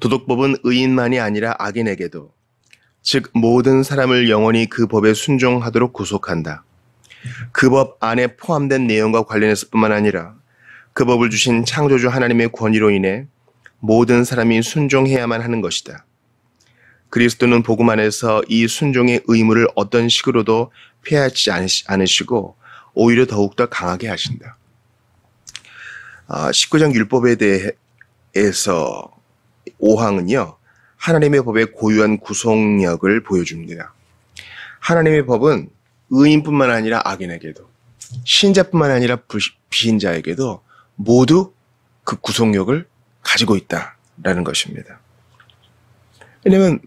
도덕법은 의인만이 아니라 악인에게도, 즉 모든 사람을 영원히 그 법에 순종하도록 구속한다. 그 법 안에 포함된 내용과 관련해서뿐만 아니라 그 법을 주신 창조주 하나님의 권위로 인해 모든 사람이 순종해야만 하는 것이다. 그리스도는 복음 안에서 이 순종의 의무를 어떤 식으로도 폐하지 않으시고 오히려 더욱더 강하게 하신다. 19장 율법에 대해서 5항은요. 하나님의 법의 고유한 구속력을 보여줍니다. 하나님의 법은 의인뿐만 아니라 악인에게도, 신자뿐만 아니라 비신자에게도 모두 그 구속력을 가지고 있다라는 것입니다. 왜냐하면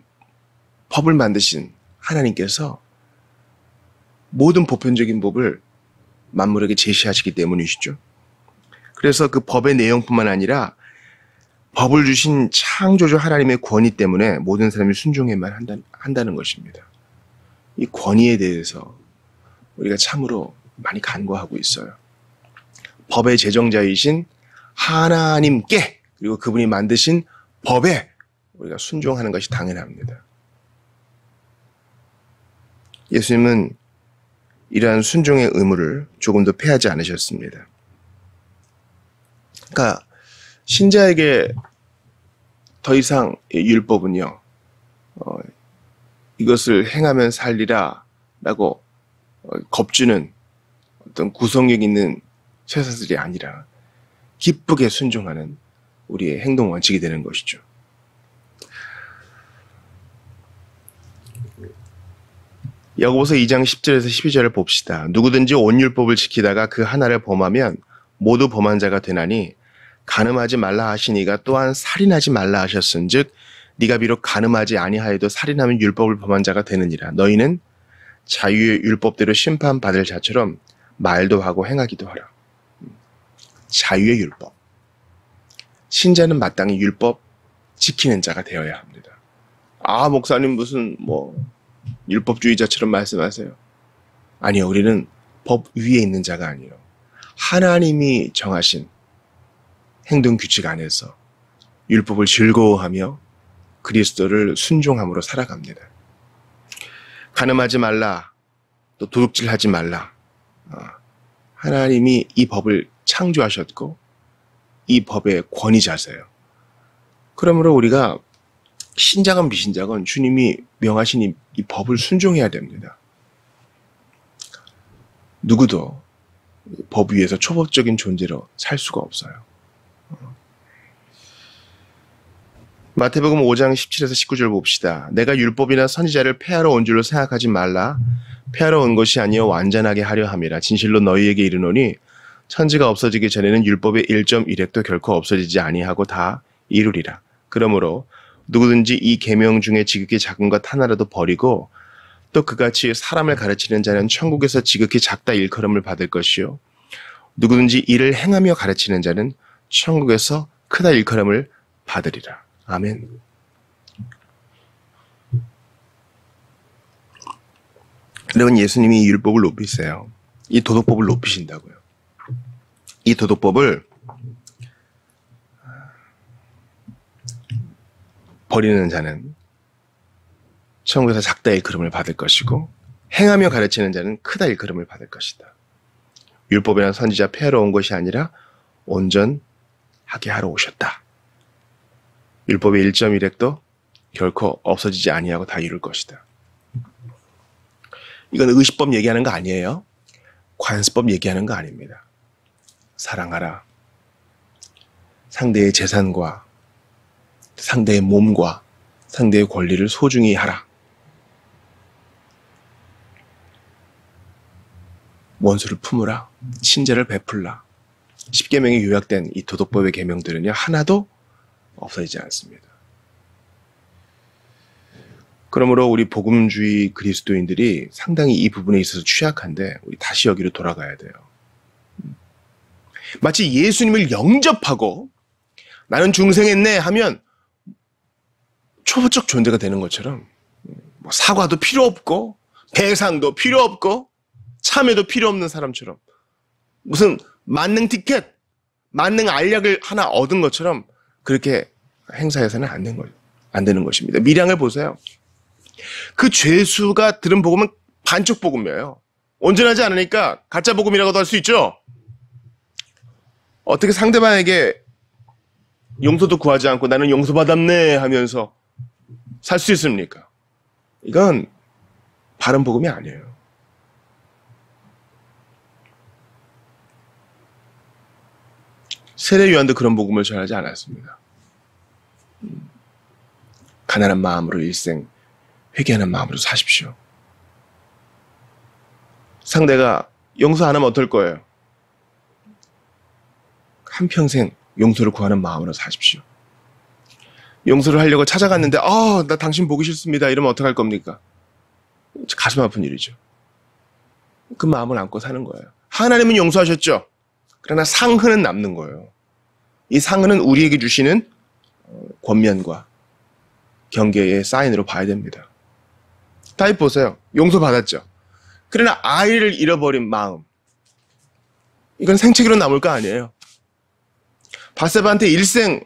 법을 만드신 하나님께서 모든 보편적인 법을 만물에게 제시하시기 때문이시죠. 그래서 그 법의 내용뿐만 아니라 법을 주신 창조주 하나님의 권위 때문에 모든 사람이 순종해만 한다는 것입니다. 이 권위에 대해서 우리가 참으로 많이 간과하고 있어요. 법의 제정자이신 하나님께, 그리고 그분이 만드신 법에 우리가 순종하는 것이 당연합니다. 예수님은 이러한 순종의 의무를 조금도 폐하지 않으셨습니다. 그러니까 신자에게 더 이상 율법은요, 이것을 행하면 살리라 라고 겁주는 어떤 구속력 있는 쇠사슬이 아니라 기쁘게 순종하는 우리의 행동 원칙이 되는 것이죠. 야고보서 2장 10절에서 12절을 봅시다. 누구든지 온 율법을 지키다가 그 하나를 범하면 모두 범한 자가 되나니 간음하지 말라 하시니가 또한 살인하지 말라 하셨은즉 네가 비록 간음하지 아니하여도 살인하면 율법을 범한 자가 되느니라. 너희는 자유의 율법대로 심판받을 자처럼 말도 하고 행하기도 하라. 자유의 율법. 신자는 마땅히 율법 지키는 자가 되어야 합니다. 목사님 무슨 율법주의자처럼 말씀하세요. 아니요, 우리는 법 위에 있는 자가 아니에요. 하나님이 정하신 행동 규칙 안에서 율법을 즐거워하며 그리스도를 순종함으로 살아갑니다. 간음하지 말라, 또 도둑질하지 말라. 하나님이 이 법을 창조하셨고 이 법의 권위자세요. 그러므로 우리가 신자건 비신자건 주님이 명하신 이 법을 순종해야 됩니다. 누구도 법 위에서 초법적인 존재로 살 수가 없어요. 마태복음 5장 17에서 19절 봅시다. 내가 율법이나 선지자를 폐하러 온 줄로 생각하지 말라. 폐하러 온 것이 아니요 완전하게 하려 함이라. 진실로 너희에게 이르노니 천지가 없어지기 전에는 율법의 1.1획도 결코 없어지지 아니하고 다 이루리라. 그러므로 누구든지 이 계명 중에 지극히 작은 것 하나라도 버리고 또 그같이 사람을 가르치는 자는 천국에서 지극히 작다 일컬음을 받을 것이요 누구든지 이를 행하며 가르치는 자는 천국에서 크다 일컬음을 받으리라. 아멘. 여러분, 예수님이 이 율법을 높이세요. 이 도덕법을 높이신다고요. 이 도덕법을 버리는 자는 천국에서 작다 일컬음을 받을 것이고 행하며 가르치는 자는 크다 일컬음을 받을 것이다. 율법이나 선지자 폐하러 온 것이 아니라 온전하게 하러 오셨다. 율법의 1.1획도 결코 없어지지 아니하고 다 이룰 것이다. 이건 의식법 얘기하는 거 아니에요. 관습법 얘기하는 거 아닙니다. 사랑하라. 상대의 재산과 상대의 몸과 상대의 권리를 소중히 하라. 원수를 품으라. 친절을 베풀라. 10계명에 요약된 이 도덕법의 계명들은요, 하나도 없어지지 않습니다. 그러므로 우리 복음주의 그리스도인들이 상당히 이 부분에 있어서 취약한데 우리 다시 여기로 돌아가야 돼요. 마치 예수님을 영접하고 나는 중생했네 하면 초보적 존재가 되는 것처럼 사과도 필요 없고 배상도 필요 없고 참여도 필요 없는 사람처럼 무슨 만능 티켓, 만능 알약을 하나 얻은 것처럼 그렇게 행사해서는 안 되는 것입니다. 밀양을 보세요. 그 죄수가 들은 복음은 반쪽 복음이에요. 온전하지 않으니까 가짜 복음이라고도 할 수 있죠. 어떻게 상대방에게 용서도 구하지 않고 나는 용서받았네 하면서 살 수 있습니까? 이건 바른 복음이 아니에요. 세례 요한도 그런 복음을 전하지 않았습니다. 가난한 마음으로 일생 회개하는 마음으로 사십시오. 상대가 용서 안 하면 어떨 거예요? 한평생 용서를 구하는 마음으로 사십시오. 용서를 하려고 찾아갔는데 나 당신 보기 싫습니다. 이러면 어떡할 겁니까? 가슴 아픈 일이죠. 그 마음을 안고 사는 거예요. 하나님은 용서하셨죠. 그러나 상흔은 남는 거예요. 이 상흔은 우리에게 주시는 권면과 경계의 사인으로 봐야 됩니다. 다윗 보세요. 용서받았죠. 그러나 아이를 잃어버린 마음. 이건 생채기로 남을 거 아니에요. 바세바한테 일생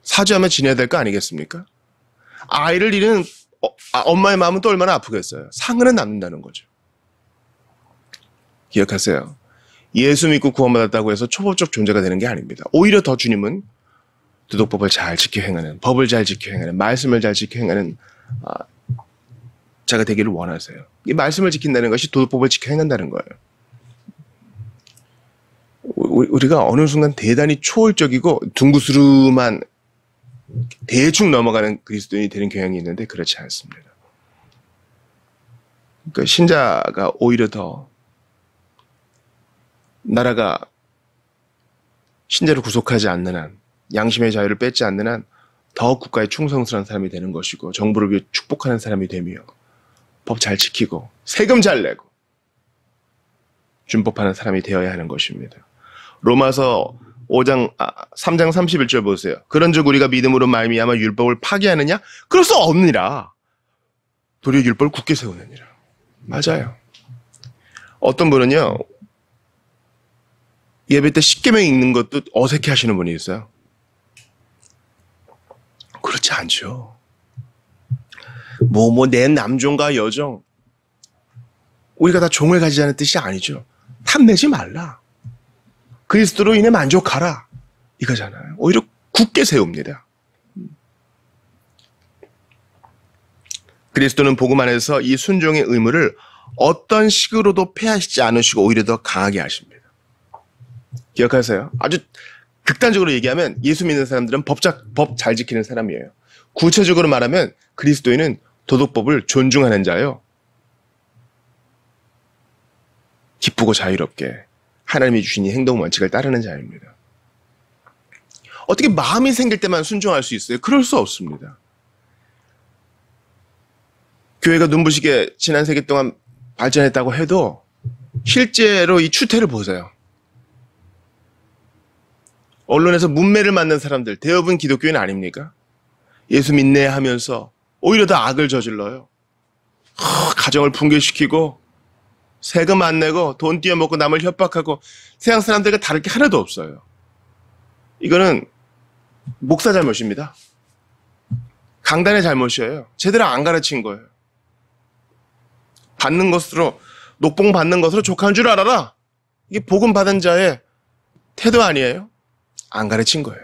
사죄하며 지내야 될 거 아니겠습니까? 아이를 잃은 엄마의 마음은 또 얼마나 아프겠어요. 상흔은 남는다는 거죠. 기억하세요. 예수 믿고 구원받았다고 해서 초법적 존재가 되는 게 아닙니다. 오히려 더 주님은 도덕법을 잘 지켜 행하는, 법을 잘 지켜 행하는, 말씀을 잘 지켜 행하는 자가 되기를 원하세요. 이 말씀을 지킨다는 것이 도덕법을 지켜 행한다는 거예요. 우리가 어느 순간 대단히 초월적이고 둥구스름한 대충 넘어가는 그리스도인이 되는 경향이 있는데 그렇지 않습니다. 그러니까 신자가 오히려 더 나라가 신자를 구속하지 않는 한, 양심의 자유를 뺏지 않는 한 더 국가에 충성스러운 사람이 되는 것이고 정부를 위해 축복하는 사람이 되며 법 잘 지키고 세금 잘 내고 준법하는 사람이 되어야 하는 것입니다. 로마서 3장 31절 보세요. 그런즉 우리가 믿음으로 말미암아 율법을 파기하느냐? 그럴 수 없느니라. 도리어 율법을 굳게 세우느니라. 맞아요. 어떤 분은요. 예배 때 10계명 읽는 것도 어색해 하시는 분이 있어요. 그렇지 않죠. 내 남종과 여종. 우리가 다 종을 가지자는 뜻이 아니죠. 탐내지 말라. 그리스도로 인해 만족하라. 이거잖아요. 오히려 굳게 세웁니다. 그리스도는 복음 안에서 이 순종의 의무를 어떤 식으로도 폐하시지 않으시고 오히려 더 강하게 하십니다. 기억하세요. 아주 극단적으로 얘기하면 예수 믿는 사람들은 법 잘 지키는 사람이에요. 구체적으로 말하면 그리스도인은 도덕법을 존중하는 자예요. 기쁘고 자유롭게 하나님이 주신 이 행동 원칙을 따르는 자입니다. 어떻게 마음이 생길 때만 순종할 수 있어요? 그럴 수 없습니다. 교회가 눈부시게 지난 세기 동안 발전했다고 해도 실제로 이 추태를 보세요. 언론에서 문매를 맞는 사람들 대부분 기독교인 아닙니까? 예수 믿네 하면서 오히려 더 악을 저질러요. 가정을 붕괴시키고 세금 안 내고 돈 띄어먹고 남을 협박하고 세상 사람들과 다를 게 하나도 없어요. 이거는 목사 잘못입니다. 강단의 잘못이에요. 제대로 안 가르친 거예요. 받는 것으로 녹봉 받는 것으로 족한 줄 알아라. 이게 복음 받은 자의 태도 아니에요? 안 가르친 거예요.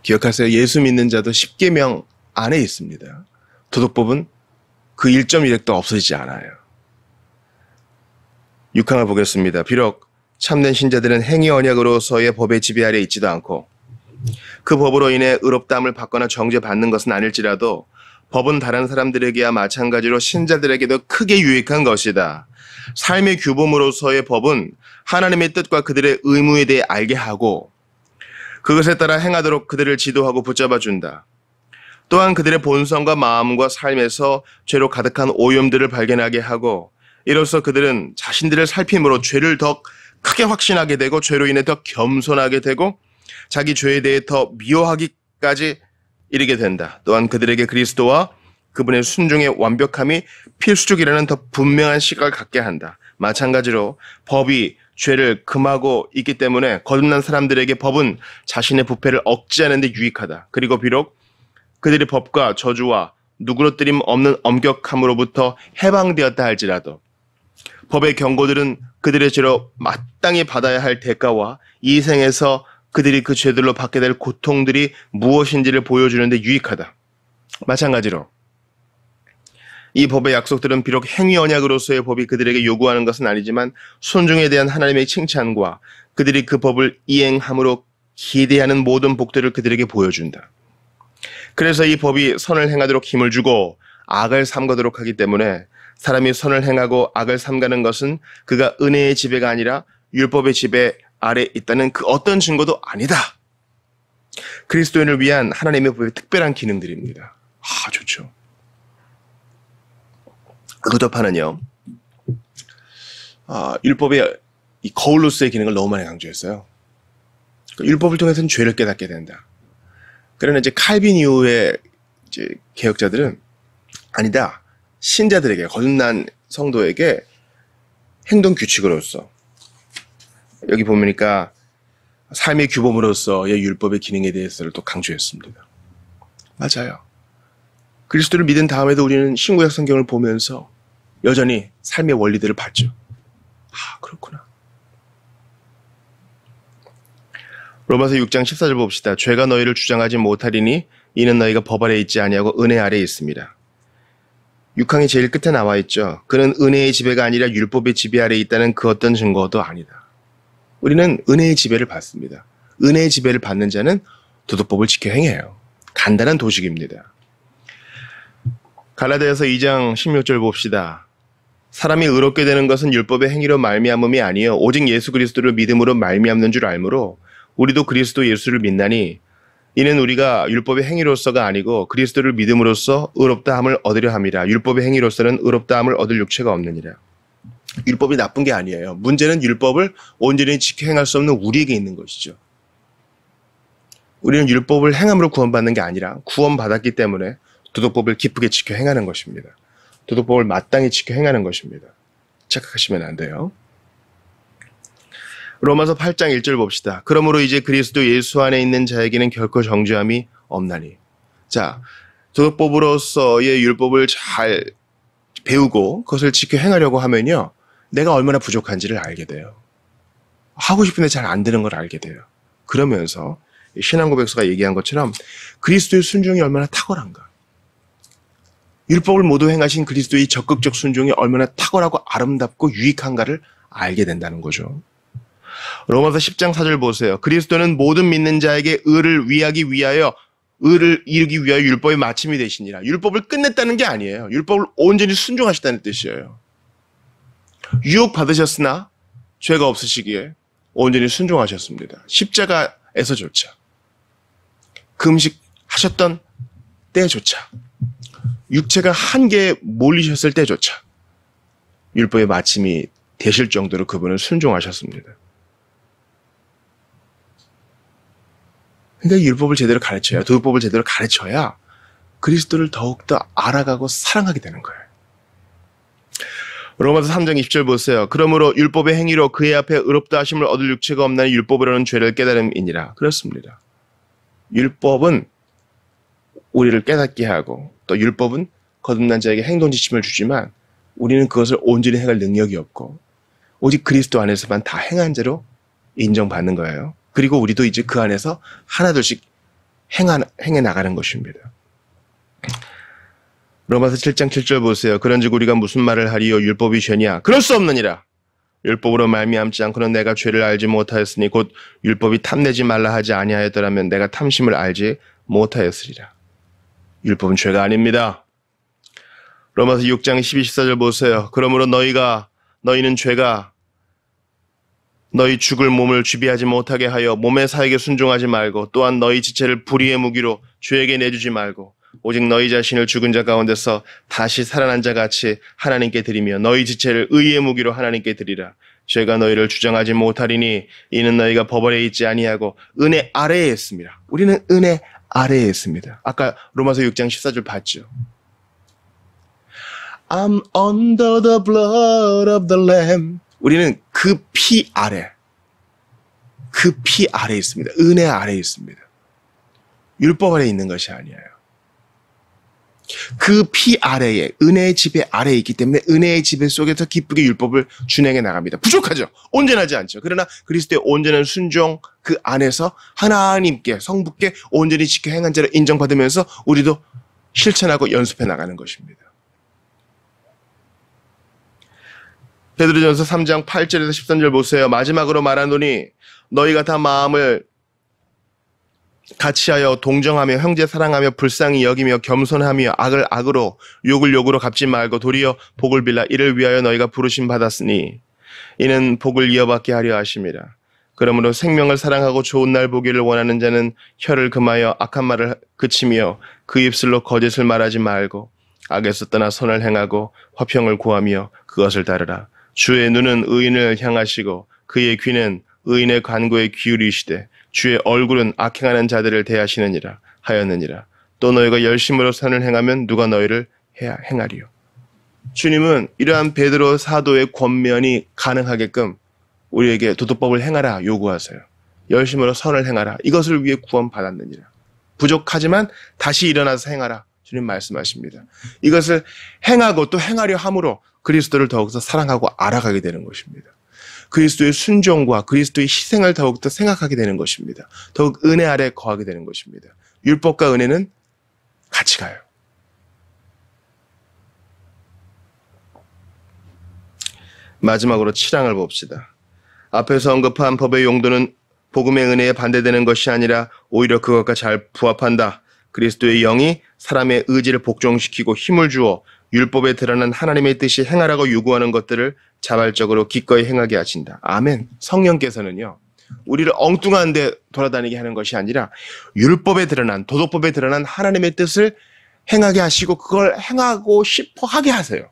기억하세요. 예수 믿는 자도 10계명 안에 있습니다. 도덕법은 그 1.1획도 없어지지 않아요. 6항을 보겠습니다. 비록 참된 신자들은 행위 언약으로서의 법의 지배 아래 있지도 않고 그 법으로 인해 의롭다함을 받거나 정죄받는 것은 아닐지라도 법은 다른 사람들에게야 마찬가지로 신자들에게도 크게 유익한 것이다. 삶의 규범으로서의 법은 하나님의 뜻과 그들의 의무에 대해 알게 하고 그것에 따라 행하도록 그들을 지도하고 붙잡아준다. 또한 그들의 본성과 마음과 삶에서 죄로 가득한 오염들을 발견하게 하고 이로써 그들은 자신들을 살핌으로 죄를 더 크게 확신하게 되고 죄로 인해 더 겸손하게 되고 자기 죄에 대해 더 미워하기까지 이르게 된다. 또한 그들에게 그리스도와 그분의 순종의 완벽함이 필수적이라는 더 분명한 시각을 갖게 한다. 마찬가지로 법이 죄를 금하고 있기 때문에 거듭난 사람들에게 법은 자신의 부패를 억제하는 데 유익하다. 그리고 비록 그들의 법과 저주와 누그러뜨림 없는 엄격함으로부터 해방되었다 할지라도 법의 경고들은 그들의 죄로 마땅히 받아야 할 대가와 이 생에서 그들이 그 죄들로 받게 될 고통들이 무엇인지를 보여주는 데 유익하다. 마찬가지로 이 법의 약속들은 비록 행위 언약으로서의 법이 그들에게 요구하는 것은 아니지만 순종에 대한 하나님의 칭찬과 그들이 그 법을 이행함으로 기대하는 모든 복들을 그들에게 보여준다. 그래서 이 법이 선을 행하도록 힘을 주고 악을 삼가도록 하기 때문에 사람이 선을 행하고 악을 삼가는 것은 그가 은혜의 지배가 아니라 율법의 지배 아래 있다는 그 어떤 증거도 아니다. 그리스도인을 위한 하나님의 법의 특별한 기능들입니다. 좋죠. 루더파는요, 율법의 이 거울로서의 기능을 너무 많이 강조했어요. 율법을 통해서는 죄를 깨닫게 된다. 그러나 이제 칼빈 이후의 이제 개혁자들은 아니다. 신자들에게, 거듭난 성도에게 행동 규칙으로서, 여기 보니까 삶의 규범으로서의 율법의 기능에 대해서를 또 강조했습니다. 맞아요. 그리스도를 믿은 다음에도 우리는 신구약 성경을 보면서 여전히 삶의 원리들을 봤죠. 그렇구나. 로마서 6장 14절 봅시다. 죄가 너희를 주장하지 못하리니 이는 너희가 법 아래 있지 아니하고 은혜 아래에 있습니다. 6항이 제일 끝에 나와 있죠. 그는 은혜의 지배가 아니라 율법의 지배 아래에 있다는 그 어떤 증거도 아니다. 우리는 은혜의 지배를 받습니다. 은혜의 지배를 받는 자는 도덕법을 지켜 행해요. 간단한 도식입니다. 갈라디아서 2장 16절 봅시다. 사람이 의롭게 되는 것은 율법의 행위로 말미암음이 아니요 오직 예수 그리스도를 믿음으로 말미암는 줄 알므로 우리도 그리스도 예수를 믿나니 이는 우리가 율법의 행위로서가 아니고 그리스도를 믿음으로써 의롭다함을 얻으려 함이라. 율법의 행위로서는 의롭다함을 얻을 육체가 없느니라. 율법이 나쁜 게 아니에요. 문제는 율법을 온전히 지켜 행할 수 없는 우리에게 있는 것이죠. 우리는 율법을 행함으로 구원받는 게 아니라 구원받았기 때문에 도덕법을 기쁘게 지켜 행하는 것입니다. 도덕법을 마땅히 지켜 행하는 것입니다. 착각하시면 안 돼요. 로마서 8장 1절 봅시다. 그러므로 이제 그리스도 예수 안에 있는 자에게는 결코 정죄함이 없나니. 자, 도덕법으로서의 율법을 잘 배우고 그것을 지켜 행하려고 하면요, 내가 얼마나 부족한지를 알게 돼요. 하고 싶은데 잘 안 되는 걸 알게 돼요. 그러면서 신앙고백서가 얘기한 것처럼 그리스도의 순종이 얼마나 탁월한가. 율법을 모두 행하신 그리스도의 적극적 순종이 얼마나 탁월하고 아름답고 유익한가를 알게 된다는 거죠. 로마서 10장 4절 보세요. 그리스도는 모든 믿는 자에게 의를 이루기 위하여 율법의 마침이 되시니라. 율법을 끝냈다는 게 아니에요. 율법을 온전히 순종하시다는 뜻이에요. 유혹 받으셨으나 죄가 없으시기에 온전히 순종하셨습니다. 십자가에서조차, 금식하셨던 때조차, 육체가 한계에 몰리셨을 때조차 율법의 마침이 되실 정도로 그분은 순종하셨습니다. 그러니까 율법을 제대로 가르쳐야, 도덕법을 제대로 가르쳐야 그리스도를 더욱더 알아가고 사랑하게 되는 거예요. 로마서 3장 20절 보세요. 그러므로 율법의 행위로 그의 앞에 의롭다 하심을 얻을 육체가 없나니 율법으로는 죄를 깨달음이니라. 그렇습니다. 율법은 우리를 깨닫게 하고 또 율법은 거듭난 자에게 행동 지침을 주지만 우리는 그것을 온전히 행할 능력이 없고 오직 그리스도 안에서만 다 행한 자로 인정받는 거예요. 그리고 우리도 이제 그 안에서 하나둘씩 행해 나가는 것입니다. 로마서 7장 7절 보세요. 그런즉 우리가 무슨 말을 하리요? 율법이 죄냐? 그럴 수 없느니라. 율법으로 말미암지 않고는 내가 죄를 알지 못하였으니 곧 율법이 탐내지 말라 하지 아니하였더라면 내가 탐심을 알지 못하였으리라. 율법은 죄가 아닙니다. 로마서 6장 12, 14절 보세요. 그러므로 너희는 죄가 너희 죽을 몸을 주비하지 못하게 하여 몸의 사역에 순종하지 말고 또한 너희 지체를 불의의 무기로 죄에게 내주지 말고 오직 너희 자신을 죽은 자 가운데서 다시 살아난 자 같이 하나님께 드리며 너희 지체를 의의 무기로 하나님께 드리라. 죄가 너희를 주장하지 못하리니 이는 너희가 법 아래에 있지 아니하고 은혜 아래에 있습니다. 우리는 은혜 아래에 있습니다. 아까 로마서 6장 14절 봤죠. I'm under the blood of the Lamb. 우리는 그 피 아래, 그 피 아래에 있습니다. 은혜 아래에 있습니다. 율법 아래에 있는 것이 아니에요. 그 피 아래에, 은혜의 지배 아래에 있기 때문에 은혜의 지배 속에서 기쁘게 율법을 준행해 나갑니다. 부족하죠. 온전하지 않죠. 그러나 그리스도의 온전한 순종 그 안에서 하나님께, 성부께 온전히 지켜 행한 자를 인정받으면서 우리도 실천하고 연습해 나가는 것입니다. 베드로전서 3장 8절에서 13절 보세요. 마지막으로 말하노니 너희가 다 마음을 같이하여 동정하며 형제 사랑하며 불쌍히 여기며 겸손하며 악을 악으로 욕을 욕으로 갚지 말고 도리어 복을 빌라. 이를 위하여 너희가 부르심 받았으니 이는 복을 이어받게 하려 하심이라. 그러므로 생명을 사랑하고 좋은 날 보기를 원하는 자는 혀를 금하여 악한 말을 그치며 그 입술로 거짓을 말하지 말고 악에서 떠나 선을 행하고 화평을 구하며 그것을 따르라. 주의 눈은 의인을 향하시고 그의 귀는 의인의 간구에 기울이시되 주의 얼굴은 악행하는 자들을 대하시느니라 하였느니라. 또 너희가 열심으로 선을 행하면 누가 너희를 행하리요. 주님은 이러한 베드로 사도의 권면이 가능하게끔 우리에게 도덕법을 행하라 요구하세요. 열심으로 선을 행하라. 이것을 위해 구원받았느니라. 부족하지만 다시 일어나서 행하라. 주님 말씀하십니다. 이것을 행하고 또 행하려 함으로 그리스도를 더욱더 사랑하고 알아가게 되는 것입니다. 그리스도의 순종과 그리스도의 희생을 더욱더 생각하게 되는 것입니다. 더욱 은혜 아래 거하게 되는 것입니다. 율법과 은혜는 같이 가요. 마지막으로 7항을 봅시다. 앞에서 언급한 법의 용도는 복음의 은혜에 반대되는 것이 아니라 오히려 그것과 잘 부합한다. 그리스도의 영이 사람의 의지를 복종시키고 힘을 주어 율법에 드러난 하나님의 뜻이 행하라고 요구하는 것들을 자발적으로 기꺼이 행하게 하신다. 아멘. 성령께서는요, 우리를 엉뚱한 데 돌아다니게 하는 것이 아니라 율법에 드러난, 도덕법에 드러난 하나님의 뜻을 행하게 하시고 그걸 행하고 싶어 하게 하세요.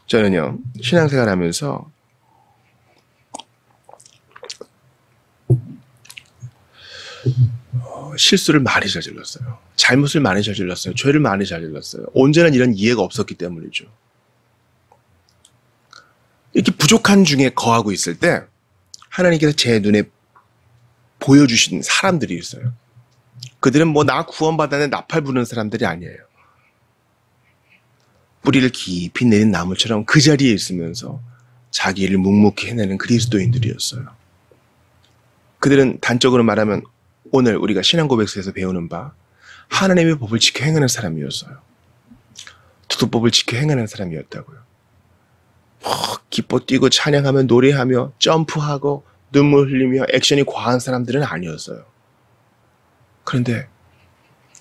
저는요, 신앙생활 하면서 실수를 많이 저질렀어요. 잘못을 많이 저질렀어요. 죄를 많이 저질렀어요. 온전한 이런 이해가 없었기 때문이죠. 이렇게 부족한 중에 거하고 있을 때 하나님께서 제 눈에 보여주신 사람들이 있어요. 그들은 뭐 나 구원받았는데 나팔 부는 사람들이 아니에요. 뿌리를 깊이 내린 나무처럼 그 자리에 있으면서 자기 일을 묵묵히 해내는 그리스도인들이었어요. 그들은 단적으로 말하면 오늘 우리가 신앙고백서에서 배우는 바 하나님의 법을 지켜 행하는 사람이었어요. 도덕법을 지켜 행하는 사람이었다고요. 기뻐 뛰고 찬양하며 노래하며 점프하고 눈물 흘리며 액션이 과한 사람들은 아니었어요. 그런데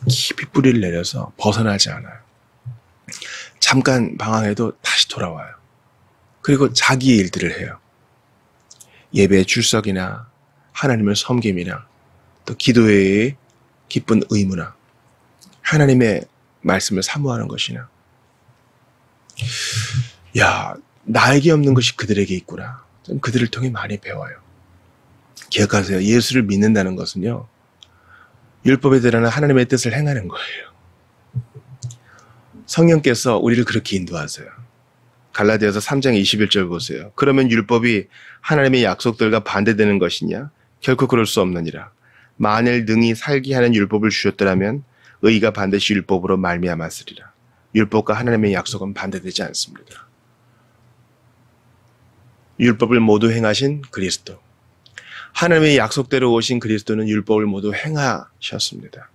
깊이 뿌리를 내려서 벗어나지 않아요. 잠깐 방황해도 다시 돌아와요. 그리고 자기의 일들을 해요. 예배 출석이나 하나님을 섬김이나 또 기도회의 기쁜 의무나 하나님의 말씀을 사모하는 것이나 야, 나에게 없는 것이 그들에게 있구나. 저는 그들을 통해 많이 배워요. 기억하세요. 예수를 믿는다는 것은요, 율법에 드러난 하나님의 뜻을 행하는 거예요. 성령께서 우리를 그렇게 인도하세요. 갈라디아서 3장 21절 보세요. 그러면 율법이 하나님의 약속들과 반대되는 것이냐? 결코 그럴 수 없느니라. 만일 능히 살게 하는 율법을 주셨더라면 의가 반드시 율법으로 말미암았으리라. 율법과 하나님의 약속은 반대되지 않습니다. 율법을 모두 행하신 그리스도, 하나님의 약속대로 오신 그리스도는 율법을 모두 행하셨습니다.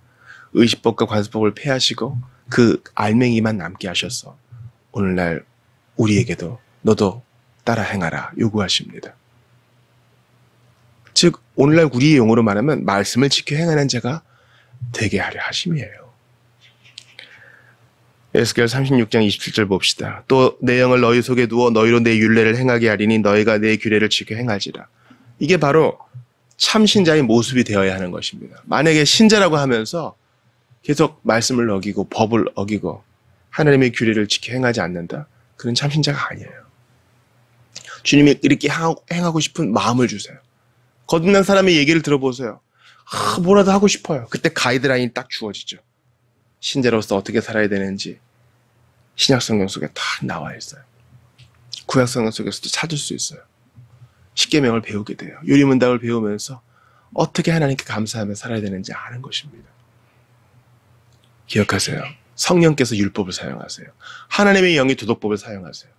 의식법과 관습법을 폐하시고 그 알맹이만 남게 하셔서 오늘날 우리에게도 너도 따라 행하라 요구하십니다. 즉 오늘날 우리의 용어로 말하면 말씀을 지켜 행하는 자가 되게 하려 하심이에요. 에스겔 36장 27절 봅시다. 또 내 영을 너희 속에 두어 너희로 내 율례를 행하게 하리니 너희가 내 규례를 지켜 행할지라. 이게 바로 참 신자의 모습이 되어야 하는 것입니다. 만약에 신자라고 하면서 계속 말씀을 어기고 법을 어기고 하나님의 규례를 지켜 행하지 않는다? 그는 참 신자가 아니에요. 주님이 이렇게 행하고 싶은 마음을 주세요. 거듭난 사람의 얘기를 들어보세요. 뭐라도 하고 싶어요. 그때 가이드라인이 딱 주어지죠. 신자로서 어떻게 살아야 되는지 신약 성경 속에 다 나와 있어요. 구약성경 속에서도 찾을 수 있어요. 십계명을 배우게 돼요. 유리문답을 배우면서 어떻게 하나님께 감사하며 살아야 되는지 아는 것입니다. 기억하세요. 성령께서 율법을 사용하세요. 하나님의 영이 도덕법을 사용하세요.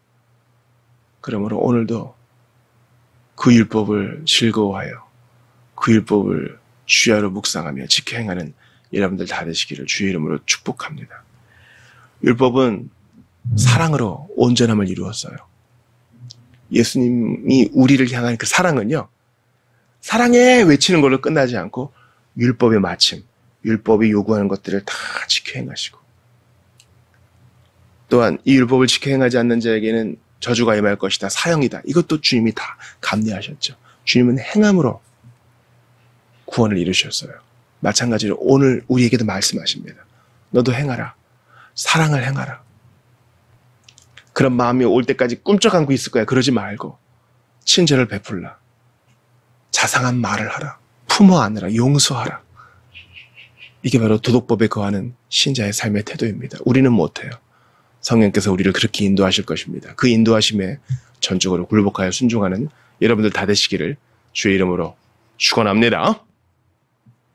그러므로 오늘도 그 율법을 즐거워하여 그 율법을 주야로 묵상하며 지켜 행하는 여러분들 다 되시기를 주의 이름으로 축복합니다. 율법은 사랑으로 온전함을 이루었어요. 예수님이 우리를 향한 그 사랑은요, 사랑해 외치는 걸로 끝나지 않고 율법의 마침, 율법이 요구하는 것들을 다 지켜 행하시고, 또한 이 율법을 지켜 행하지 않는 자에게는 저주가 임할 것이다, 사형이다. 이것도 주님이 다 감내하셨죠. 주님은 행함으로 구원을 이루셨어요. 마찬가지로 오늘 우리에게도 말씀하십니다. 너도 행하라. 사랑을 행하라. 그런 마음이 올 때까지 꿈쩍 안고 있을 거야. 그러지 말고 친절을 베풀라. 자상한 말을 하라. 품어 안으라. 용서하라. 이게 바로 도덕법에 거하는 신자의 삶의 태도입니다. 우리는 못해요. 성령께서 우리를 그렇게 인도하실 것입니다. 그 인도하심에 전적으로 굴복하여 순종하는 여러분들 다 되시기를 주의 이름으로 축원합니다.